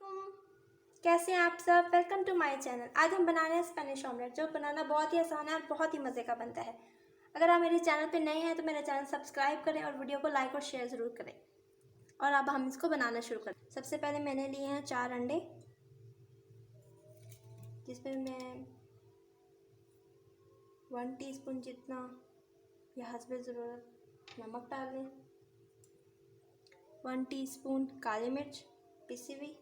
वालेकुम, कैसे हैं आप सब। Welcome to my channel. आज हम बना रहे हैं स्पेनिश ऑमलेट, जो बनाना बहुत ही आसान है और बहुत ही मज़े का बनता है। अगर आप मेरे चैनल पे नए हैं तो मेरा चैनल सब्सक्राइब करें और वीडियो को लाइक और शेयर ज़रूर करें। और अब हम इसको बनाना शुरू करें। सबसे पहले मैंने लिए हैं 4 अंडे, जिसमें मैं 1 टीस्पून जितना या हस्बे ज़रूरत नमक डाल लें, 1 टीस्पून काली मिर्च पिसी हुई,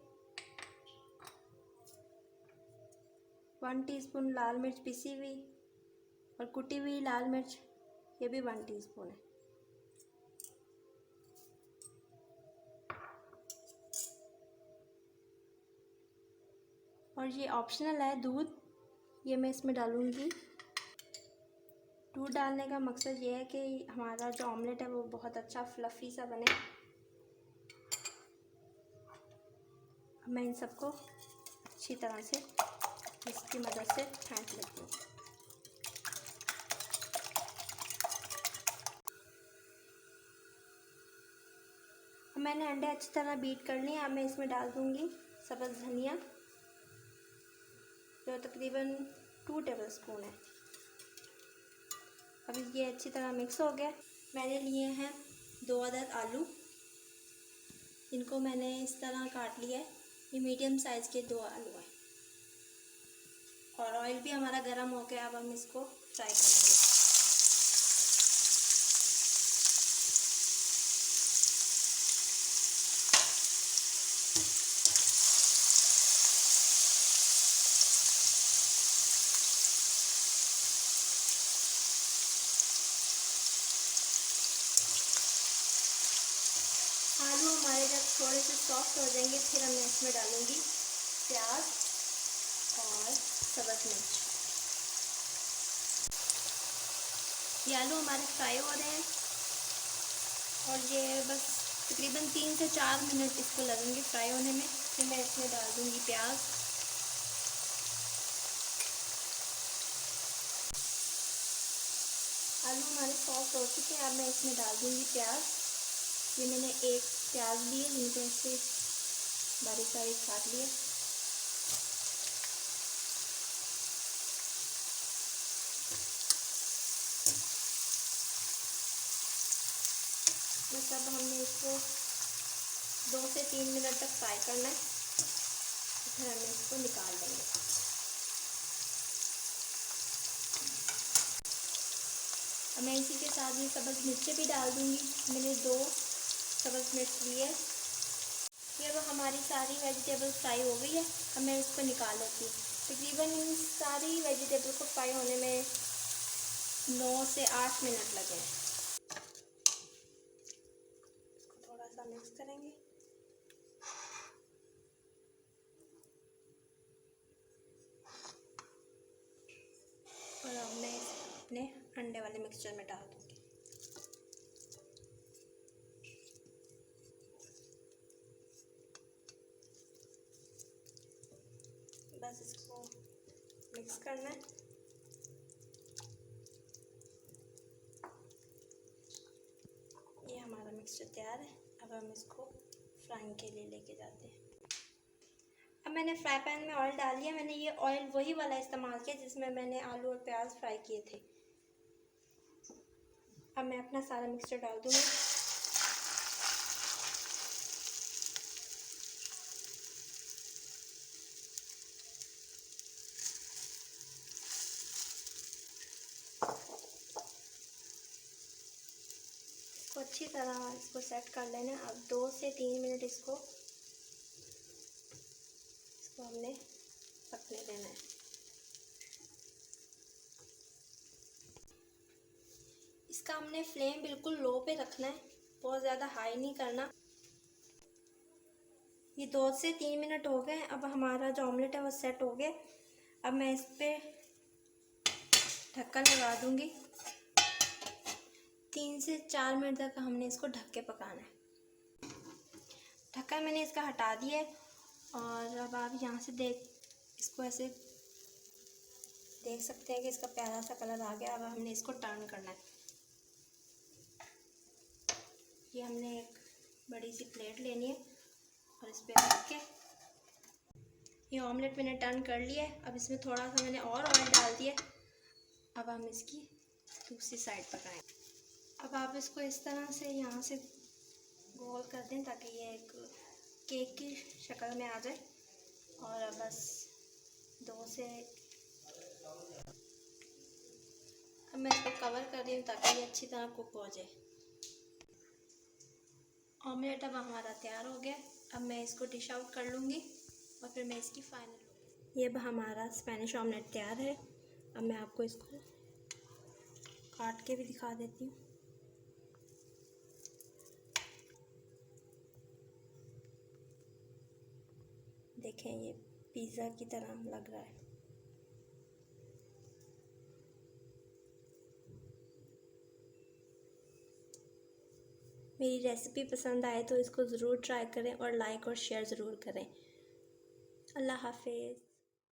1 टीस्पून लाल मिर्च पिसी हुई और कुटी हुई लाल मिर्च, ये भी 1 टीस्पून है। और ये ऑप्शनल है दूध, ये मैं इसमें डालूँगी। दूध डालने का मकसद ये है कि हमारा जो ऑमलेट है वो बहुत अच्छा फ्लफ़ी सा बने। अब मैं इन सबको अच्छी तरह से इसकी मदद से फेंट लेती हूँ। अब मैंने अंडे अच्छी तरह बीट कर लिए। अब मैं इसमें डाल दूँगी सब्ज़ धनिया, जो तकरीबन 2 टेबलस्पून है। अब ये अच्छी तरह मिक्स हो गया। मैंने लिए हैं 2 अदद आलू, इनको मैंने इस तरह काट लिया है। ये मीडियम साइज़ के 2 आलू हैं। और ऑयल भी हमारा गर्म हो गया। अब हम इसको फ्राई करेंगे। आलू हमारे जब थोड़े से सॉफ्ट हो जाएंगे, फिर मैं इसमें डालूँगी प्याज और सब्ज़ मिर्च। ये आलू हमारे फ्राई हो रहे हैं और ये बस तकरीबन 3 से 4 मिनट इसको लगेंगे फ्राई होने में। फिर मैं इसमें डाल दूँगी प्याज। आलू हमारे सॉफ्ट हो चुके हैं। अब मैं इसमें डाल दूँगी प्याज। ये मैंने 1 प्याज लिए, जिनको ऐसे बारीक बारीक काट लिया। बस अब हमने इसको 2 से 3 मिनट तक फ्राई करना है, फिर हम इसको निकाल देंगे। अब मैं इसी के साथ ये सब्ज़ मिर्चें भी डाल दूँगी। मैंने 2 सब्ज़ मिर्च लिए। ये अब हमारी सारी वेजिटेबल फ्राई हो गई है। अब मैं इसको निकाल लेती हूँ। तकरीबन इन सारी वेजिटेबल को फ्राई होने में 9 से 8 मिनट लगे हैं। इसको थोड़ा सा मिक्स करेंगे। और अब मैं अपने अंडे वाले मिक्सचर में डाल दूँगी। बस इसको मिक्स करना है। ये हमारा मिक्सचर तैयार है। अब हम इसको फ्राइंग के लिए लेके जाते हैं। अब मैंने फ्राई पैन में ऑयल डाल दिया। मैंने ये ऑयल वही वाला इस्तेमाल किया जिसमें मैंने आलू और प्याज फ्राई किए थे। अब मैं अपना सारा मिक्सचर डाल दूँगी। इसको अच्छी तरह इसको सेट कर लेना। अब 2 से 3 मिनट इसको हमने पकने देना है। इसका हमने फ्लेम बिल्कुल लो पे रखना है, बहुत ज़्यादा हाई नहीं करना। ये 2 से 3 मिनट हो गए। अब हमारा जो ऑमलेट है वो सेट हो गया। अब मैं इस पर ढक्कन लगा दूँगी। 3 से 4 मिनट तक हमने इसको ढक के पकाना है। ढक्कन मैंने इसका हटा दिया है। और अब आप यहाँ से इसको ऐसे देख सकते हैं कि इसका प्यारा सा कलर आ गया। अब हमने इसको टर्न करना है। ये हमने एक बड़ी सी प्लेट लेनी है और इस पर रख के ये ऑमलेट मैंने टर्न कर लिया है। अब इसमें थोड़ा सा मैंने और ऑयल डाल दिया। अब हम इसकी दूसरी साइड पकाएंगे। अब आप इसको इस तरह से यहाँ से गोल कर दें ताकि ये एक केक की शक्ल में आ जाए। और अब बस अब मैं इसको कवर कर रही हूँ ताकि ये अच्छी तरह कुक हो जाए। ऑमलेट अब हमारा तैयार हो गया। अब मैं इसको डिश आउट कर लूँगी और फिर मैं इसकी फाइनल। ये अब हमारा स्पेनिश ऑमलेट तैयार है। अब मैं आपको इसको काट के भी दिखा देती हूँ। देखें, ये पिज़्ज़ा की तरह लग रहा है। मेरी रेसिपी पसंद आए तो इसको ज़रूर ट्राई करें और लाइक और शेयर ज़रूर करें। अल्लाह हाफ़िज़।